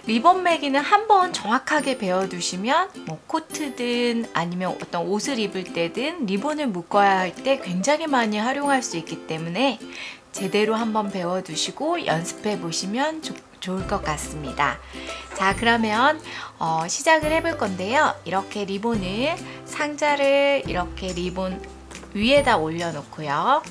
리본 매기는 한번 정확하게 배워두시면 뭐 코트든 아니면 어떤 옷을 입을 때든 리본을 묶어야 할 때 굉장히 많이 활용할 수 있기 때문에 제대로 한번 배워두시고 연습해 보시면 좋을 것 같습니다. 자, 그러면 시작을 해볼 건데요. 이렇게 리본을 상자를 이렇게 리본 위에다 올려놓고요.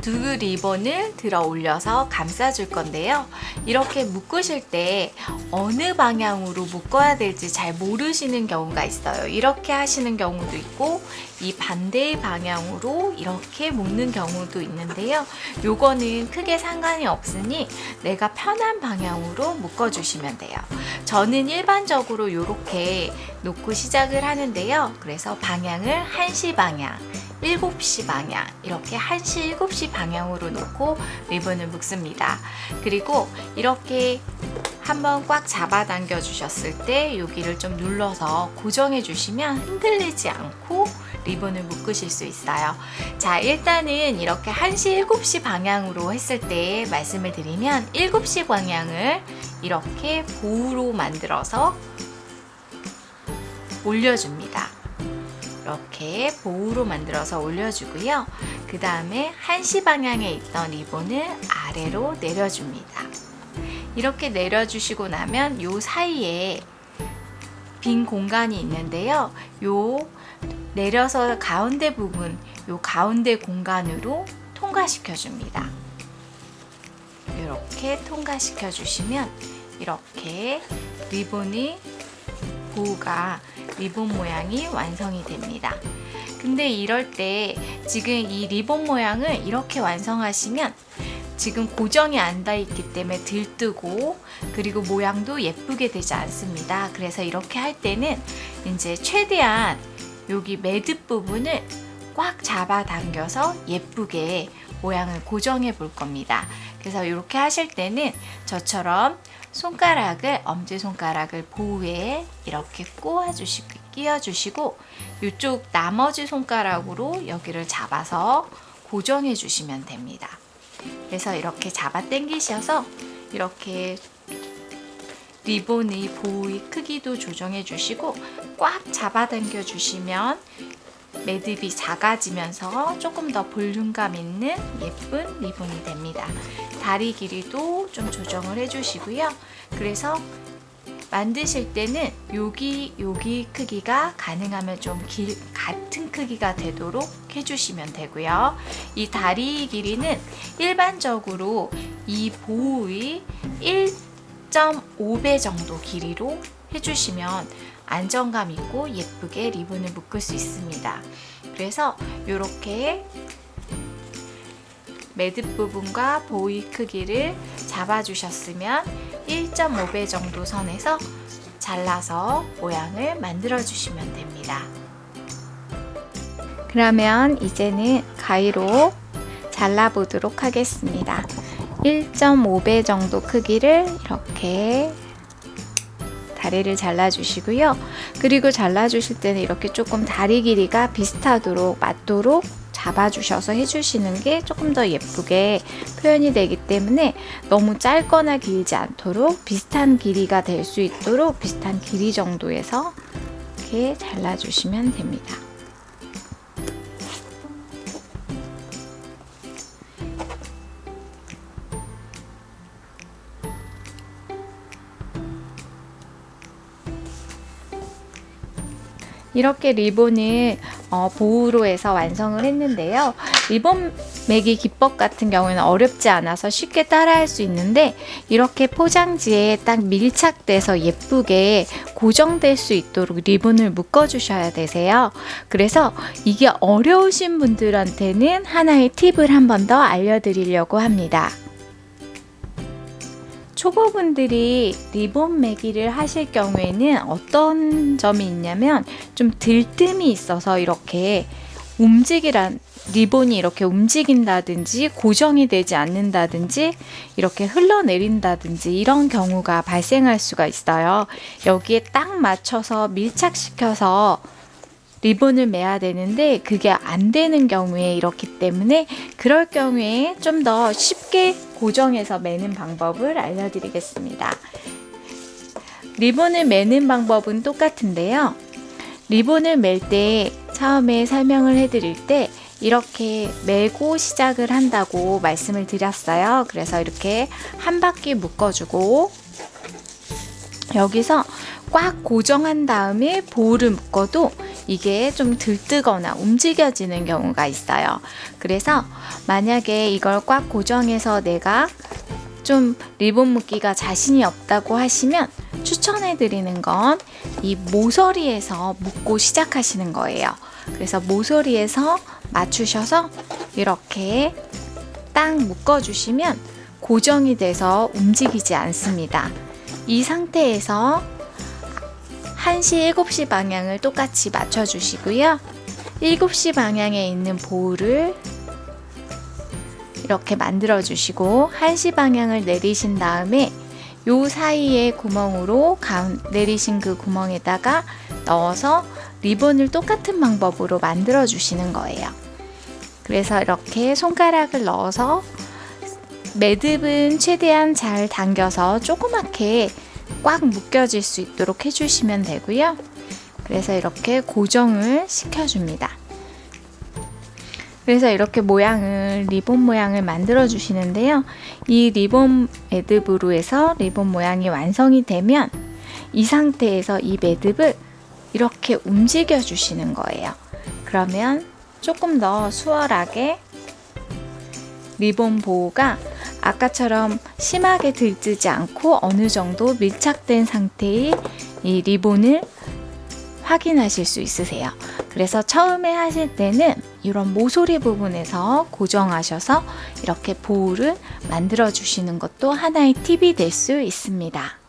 두 리본을 들어 올려서 감싸줄 건데요. 이렇게 묶으실 때 어느 방향으로 묶어야 될지 잘 모르시는 경우가 있어요. 이렇게 하시는 경우도 있고 이 반대의 방향으로 이렇게 묶는 경우도 있는데요. 요거는 크게 상관이 없으니 내가 편한 방향으로 묶어주시면 돼요. 저는 일반적으로 이렇게 놓고 시작을 하는데요. 그래서 방향을 1시 방향, 7시 방향, 이렇게 1시, 7시 방향으로 놓고 리본을 묶습니다. 그리고 이렇게 한번 꽉 잡아당겨 주셨을 때 여기를 좀 눌러서 고정해 주시면 흔들리지 않고 리본을 묶으실 수 있어요. 자, 일단은 이렇게 1시, 7시 방향으로 했을 때 말씀을 드리면 7시 방향을 이렇게 보우로 만들어서 올려줍니다. 이렇게 보우로 만들어서 올려주고요. 그 다음에 1시 방향에 있던 리본을 아래로 내려줍니다. 이렇게 내려주시고 나면 요 사이에 빈 공간이 있는데요. 요 내려서 가운데 부분, 요 가운데 공간으로 통과시켜 줍니다. 이렇게 통과시켜 주시면 이렇게 리본이 보우가 리본 모양이 완성이 됩니다. 근데 이럴 때 지금 이 리본 모양을 이렇게 완성하시면 지금 고정이 안 돼 있기 때문에 들뜨고 그리고 모양도 예쁘게 되지 않습니다. 그래서 이렇게 할 때는 이제 최대한 여기 매듭 부분을 꽉 잡아 당겨서 예쁘게 모양을 고정해 볼 겁니다. 그래서 이렇게 하실 때는 저처럼 손가락을, 엄지손가락을 보우에 이렇게 끼워주시고 이쪽 나머지 손가락으로 여기를 잡아서 고정해 주시면 됩니다. 그래서 이렇게 잡아 당기셔서 이렇게 리본의 보우의 크기도 조정해 주시고 꽉 잡아 당겨 주시면 매듭이 작아지면서 조금 더 볼륨감 있는 예쁜 리본이 됩니다. 다리 길이도 좀 조정을 해주시고요. 그래서 만드실 때는 여기 크기가 가능하면 좀 같은 크기가 되도록 해주시면 되고요. 이 다리 길이는 일반적으로 이 보우의 1.5배 정도 길이로 해주시면 안정감 있고 예쁘게 리본을 묶을 수 있습니다. 그래서 이렇게 매듭 부분과 보이 크기를 잡아주셨으면 1.5배 정도 선에서 잘라서 모양을 만들어 주시면 됩니다. 그러면 이제는 가위로 잘라보도록 하겠습니다. 1.5배 정도 크기를 이렇게 다리를 잘라주시고요. 그리고 잘라주실 때는 이렇게 조금 다리 길이가 비슷하도록 맞도록 잡아주셔서 해주시는 게 조금 더 예쁘게 표현이 되기 때문에 너무 짧거나 길지 않도록 비슷한 길이가 될 수 있도록 비슷한 길이 정도에서 이렇게 잘라주시면 됩니다. 이렇게 리본을 보우로 해서 완성을 했는데요. 리본 매기 기법 같은 경우에는 어렵지 않아서 쉽게 따라할 수 있는데 이렇게 포장지에 딱 밀착돼서 예쁘게 고정될 수 있도록 리본을 묶어 주셔야 되세요. 그래서 이게 어려우신 분들한테는 하나의 팁을 한 번 더 알려드리려고 합니다. 초보분들이 리본 매기를 하실 경우에는 어떤 점이 있냐면 좀 들뜸이 있어서 이렇게 리본이 이렇게 움직인다든지 고정이 되지 않는다든지 이렇게 흘러내린다든지 이런 경우가 발생할 수가 있어요. 여기에 딱 맞춰서 밀착시켜서 리본을 매야 되는데 그게 안 되는 경우에 이렇기 때문에 그럴 경우에 좀 더 쉽게 고정해서 매는 방법을 알려드리겠습니다. 리본을 매는 방법은 똑같은데요. 리본을 멜 때 처음에 설명을 해드릴 때 이렇게 매고 시작을 한다고 말씀을 드렸어요. 그래서 이렇게 한 바퀴 묶어주고 여기서 꽉 고정한 다음에 보호를 묶어도 이게 좀 들뜨거나 움직여지는 경우가 있어요. 그래서 만약에 이걸 꽉 고정해서 내가 좀 리본 묶기가 자신이 없다고 하시면 추천해 드리는 건 이 모서리에서 묶고 시작하시는 거예요. 그래서 모서리에서 맞추셔서 이렇게 딱 묶어주시면 고정이 돼서 움직이지 않습니다. 이 상태에서 1시, 7시 방향을 똑같이 맞춰주시고요. 7시 방향에 있는 보호를 이렇게 만들어 주시고 1시 방향을 내리신 다음에 요 사이에 구멍으로 내리신 그 구멍에다가 넣어서 리본을 똑같은 방법으로 만들어 주시는 거예요. 그래서 이렇게 손가락을 넣어서 매듭은 최대한 잘 당겨서 조그맣게 꽉 묶여질 수 있도록 해주시면 되고요. 그래서 이렇게 고정을 시켜줍니다. 그래서 이렇게 리본 모양을 만들어 주시는데요. 이 리본 매듭으로 해서 리본 모양이 완성이 되면 이 상태에서 이 매듭을 이렇게 움직여 주시는 거예요. 그러면 조금 더 수월하게 리본 보호가 아까처럼 심하게 들뜨지 않고 어느 정도 밀착된 상태의 이 리본을 확인하실 수 있으세요. 그래서 처음에 하실 때는 이런 모서리 부분에서 고정하셔서 이렇게 보호를 만들어 주시는 것도 하나의 팁이 될 수 있습니다.